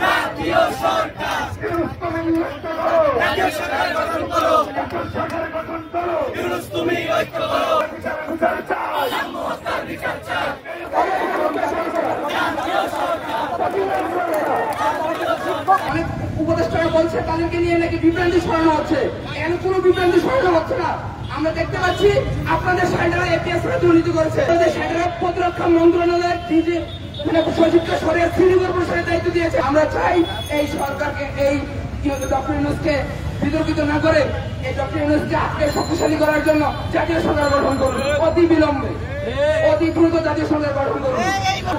জাতীয় সরকার জাতীয় সরকার গঠন করো, ইউনূস তুমি ঐক্য করো, হত্যার বিচার চাই। অনেক উপদেষ্টারা বলছে তাদেরকে নিয়ে নাকি বিভ্রান্তি ছড়ানো হচ্ছে, এখানে কোনো বিভ্রান্তি ছড়ানো হচ্ছে না। আমরা দেখতে পাচ্ছি আপনাদের সাইডারা এপিএস দুর্নীতি করেছে, আপনাদের সাইডারা প্রতিরক্ষা মন্ত্রণালয়ের সচিবকে সরিয়ে সিটি কর্পোরেশনের দায়িত্ব দিয়েছে। আমরা চাই এই সরকারকে, এই ডক্টর ইউনূসকে বিতর্কিত না করে এই ডক্টর ইউনূসকে আজকে শক্তিশালী করার জন্য জাতীয় সরকার গঠন করুন, অতি বিলম্বে, অতি দ্রুত জাতীয় সরকার গঠন করুন।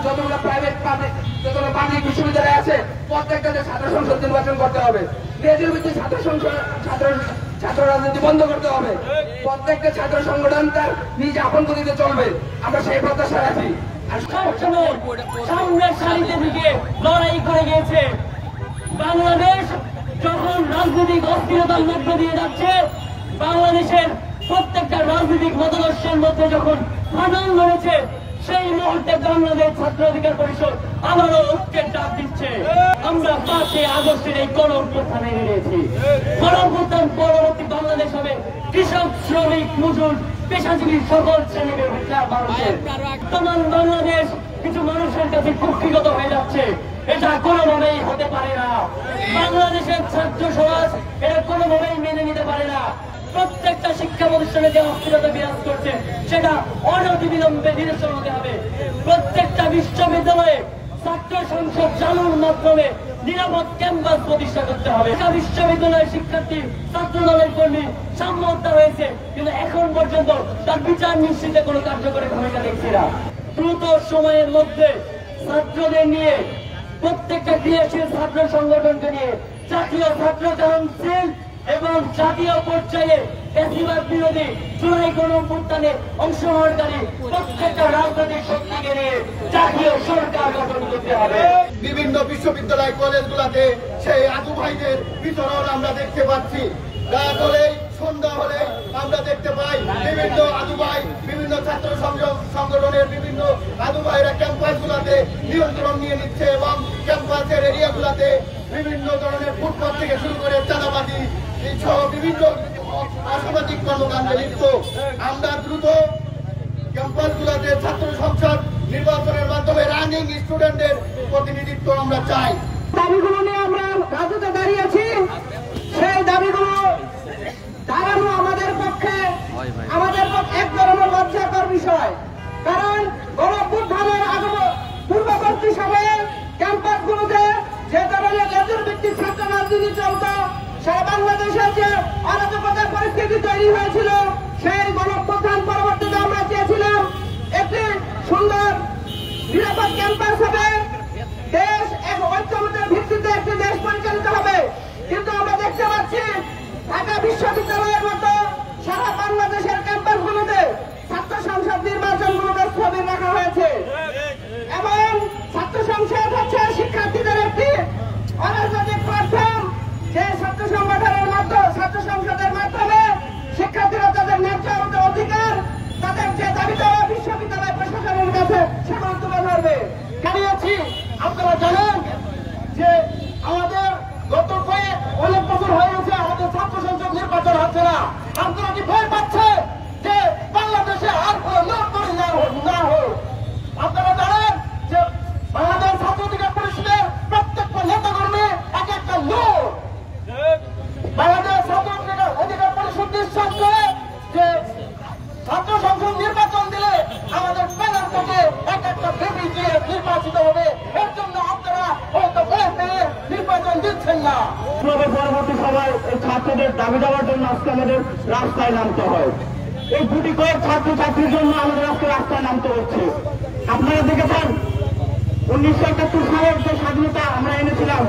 যতগুলো প্রাইভেট পাবলিক, যতগুলো পাবলিক বিশ্ববিদ্যালয় আছে প্রত্যেকটা ছাত্র সংসদ নির্বাচন করতে হবে। দেশের ভিত্তিক ছাত্র সংসদ, ছাত্র রাজনীতি বন্ধ করতে হবে। প্রত্যেকটা ছাত্র সংগঠন তার নিজ আপন গতিতে চলবে, আমরা সেই প্রত্যাশা রাখি। সামনের সারিতে থেকে লড়াই করে গিয়েছে। বাংলাদেশ যখন রাজনৈতিক অস্থিরতার মধ্য দিয়ে যাচ্ছে, বাংলাদেশের প্রত্যেকটা রাজনৈতিক মতাদর্শের মধ্যে যখন ফাটল ধরেছে, সেই মুহূর্তে বাংলাদেশ ছাত্র অধিকার পরিষদ আবারও ঐক্যের ডাক দিচ্ছে। আমরা 5 আগস্টের এই গণঅভ্যুত্থানে এনেছি। গণঅভ্যুত্থান পরবর্তী বাংলাদেশ হবে কৃষক, শ্রমিক, মজুর, পেশাজীবী সকল শ্রেণীর মানুষের। বর্তমান বাংলাদেশ কিছু মানুষের কাছে কুক্ষিগত হয়ে যাচ্ছে, এটা কোনোভাবেই হতে পারে না। বাংলাদেশের ছাত্র সমাজ এটা কোনোভাবেই মেনে নিতে পারে না। প্রত্যেকটা শিক্ষা প্রতিষ্ঠানে যে অস্থিরতা বিরাজ করছে সেটা অনতিবিলম্বে নিরসন হতে হবে। প্রত্যেকটা বিশ্ববিদ্যালয়ে ছাত্র সংসদ চালুর মাধ্যমে নিরাপদ ক্যাম্পাস প্রতিষ্ঠা করতে হবে। বিশ্ববিদ্যালয়ের শিক্ষার্থী, ছাত্র দলের কর্মী সাম্য হত্যা হয়েছে, কিন্তু এখন পর্যন্ত তার বিচার নিশ্চিতে কোনো কার্যকরী ভূমিকা দেখছি না। দ্রুত সময়ের মধ্যে ছাত্রদের নিয়ে, প্রত্যেকটা ক্রিয়াশীল ছাত্র সংগঠনকে নিয়ে জাতীয় ছাত্র কাউন্সিল এবং জাতীয় পর্যায়ে ফ্যাসিবাদ বিরোধী জুলাই গণঅভ্যুত্থানে অংশগ্রহণকারী প্রত্যেকটা রাজনৈতিক শক্তিকে নিয়ে জাতীয় সরকার গঠন করতে হবে। বিভিন্ন বিশ্ববিদ্যালয় কলেজগুলোতে সেই আদু ভাইদের বিতরণ আমরা দেখতে পাচ্ছি। রাত হলেই, সন্ধ্যা হলেই আমরা দেখতে পাই বিভিন্ন আদু ভাই, বিভিন্ন ছাত্র সংগঠনের বিভিন্ন আদু ভাইরা ক্যাম্পাসগুলোতে নিয়ন্ত্রণ নিয়ে নিচ্ছে এবং ক্যাম্পাসের এরিয়াগুলোতে বিভিন্ন ধরনের ফুটপাত থেকে শুরু করে চাঁদাবাজি সহ বিভিন্ন অসামাজিক কর্মকাণ্ডে লিপ্ত। আমরা দ্রুত ক্যাম্পাসগুলোতে ছাত্র সংসদ নির্বাচনের মাধ্যমে রানিং স্টুডেন্টদের প্রতিনিধিত্ব আমরা চাই। দাবিগুলো নিয়ে আমরা রাজুতে দাঁড়িয়ে আছি। সেই দাবিগুলো দাঁড়ানো আমাদের পক্ষে এক ধরনের লজ্জাকর বিষয়। কারণ গণঅভ্যুত্থানের পূর্ববর্তী সময়ে ক্যাম্পাসগুলোতে যে ধরনের লেজুর ভিত্তিক ছাত্র রাজনীতি চলত, সারা বাংলাদেশে যে অরাজকতার পরিস্থিতি তৈরি হয়েছিল, সেই গণঅভ্যুত্থান পরবর্তীতে আমরা চেয়েছিলাম একটি সুন্দর নিরাপদ ক্যাম্পাস হবে, দেশ এক ঐক্যমতের ভিত্তিতে একটি দেশ পরিচালিত হবে। কিন্তু আমরা দেখতে পাচ্ছি ঢাকা বিশ্ববিদ্যালয়ের মতো সারা বাংলাদেশের ক্যাম্পাসগুলোতে ছাত্র সংসদ নির্বাচনগুলোকে স্থগিত রাখা হয়েছে এবং ছাত্র সংসদ হচ্ছে শিক্ষার্থীদের একটি অরাজনৈতিক প্ল্যাটফর্ম, যে ছাত্র সংগঠনের মাধ্যমে, ছাত্র সংসদের মাধ্যমে শিক্ষার্থীরা তাদের ন্যায্য অধিকার, তাদের যে দাবি দেওয়া বিশ্ববিদ্যালয় প্রশাসনের কাছে সেগুলো তুলে ধরবে। জানিয়েছি, আপনারা জানেন যে আমাদের গত অনেক বছর হয়ে গেছে আমাদের ছাত্র সংসদ নির্বাচন হচ্ছে না। আপনারা কি ভয় পাচ্ছে যে বাংলাদেশে আর কোন লড়তড়ি না হোক? আপনারা জানেন যে বাংলাদেশ ছাত্র অধিকার পরিষদের প্রত্যেকটা নেতাকর্মী এক একটা লোক। বাংলাদেশ ছাত্র অধিকার পরিষদ বিশ্বাস করে যে ছাত্র সংসদ নির্বাচন দিলে আমাদের প্যানেল থেকে এক একটা বিপিজি নির্বাচিত হবে। এর জন্য আপনারা হয়তো ভয় পেয়ে নির্বাচন দিচ্ছেন না। পরবর্তী সময় এই ছাত্রদের দাবি দেওয়ার জন্য আজকে আমাদের রাস্তায় নামতে হয়। এই গুটি কয়েক ছাত্রছাত্রীর জন্য আমাদের আজকে রাস্তায় নামতে হচ্ছে। আপনারা দেখেছেন 1971 সালের যে স্বাধীনতা আমরা এনেছিলাম,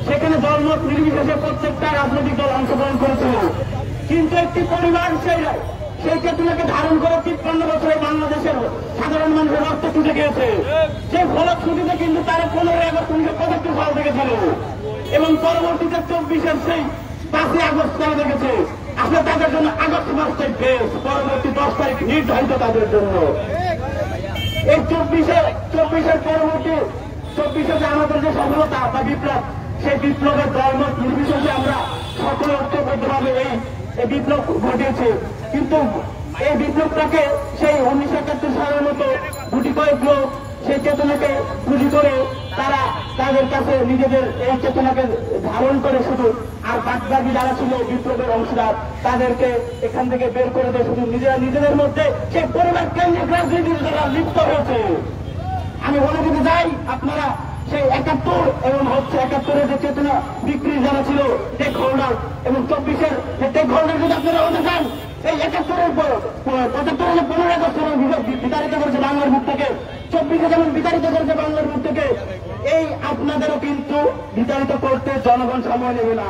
সেখানে দলমত নির্বিশেষে প্রত্যেকটা রাজনৈতিক দল অংশগ্রহণ করেছিল। কিন্তু একটি পরিবার সেই চেতনাকে ধারণ করে 53 বছরে বাংলাদেশের সাধারণ মানুষের রক্ত ছুটে গিয়েছে। সেই ফলশ্রুতিতে কিন্তু তারা 15 আগস্ট 1975 সাল থেকে ছিল এবং পরবর্তীতে 24-এর সেই 5 আগস্ট করে দেখেছে। আসলে তাদের জন্য আগস্ট মাসটাই বেশ, পরবর্তী 10 তারিখ নির্ধারিত তাদের জন্য। এই 24-এর পরবর্তী 24-এ যে আমাদের যে সফলতা বা বিপ্লব, সেই বিপ্লবের দলমত নির্বিশেষে আমরা সকলে ঐক্যবদ্ধভাবে এই বিপ্লব ঘটিয়েছে। কিন্তু এই বিপ্লবটাকে সেই 1971 সালের মতো গুটি কয়েক লোক সেই চেতনাকে পুঁজি করে তারা তাদের কাছে নিজেদের এই চেতনাকে ধারণ করে শুধু, আর বাদবাকি যারা ছিল বিপ্লবের অংশীদার তাদেরকে এখান থেকে বের করে দিয়ে শুধু নিজেরা নিজেদের মধ্যে সেই পরিবার কেন্দ্রিক রাজনীতির যারা লিপ্ত হয়েছে। আমি বলে দিতে চাই, আপনারা সেই 71 এবং হচ্ছে 71-এর যে চেতনা বিক্রি যারা ছিল টেক হোল্ডার এবং 24-এর যে টেক হোল্ডার যদি আপনারা হতে চান, এই 71-এর পর 75-এর 15 আগস্ট বিতাড়িত করেছে বাংলার মুখ থেকে, 24-এ যেমন বিতাড়িত করেছে বাংলার মুখ থেকে, এই আপনাদেরও কিন্তু বিতাড়িত করতে জনগণ সময় নেবে না।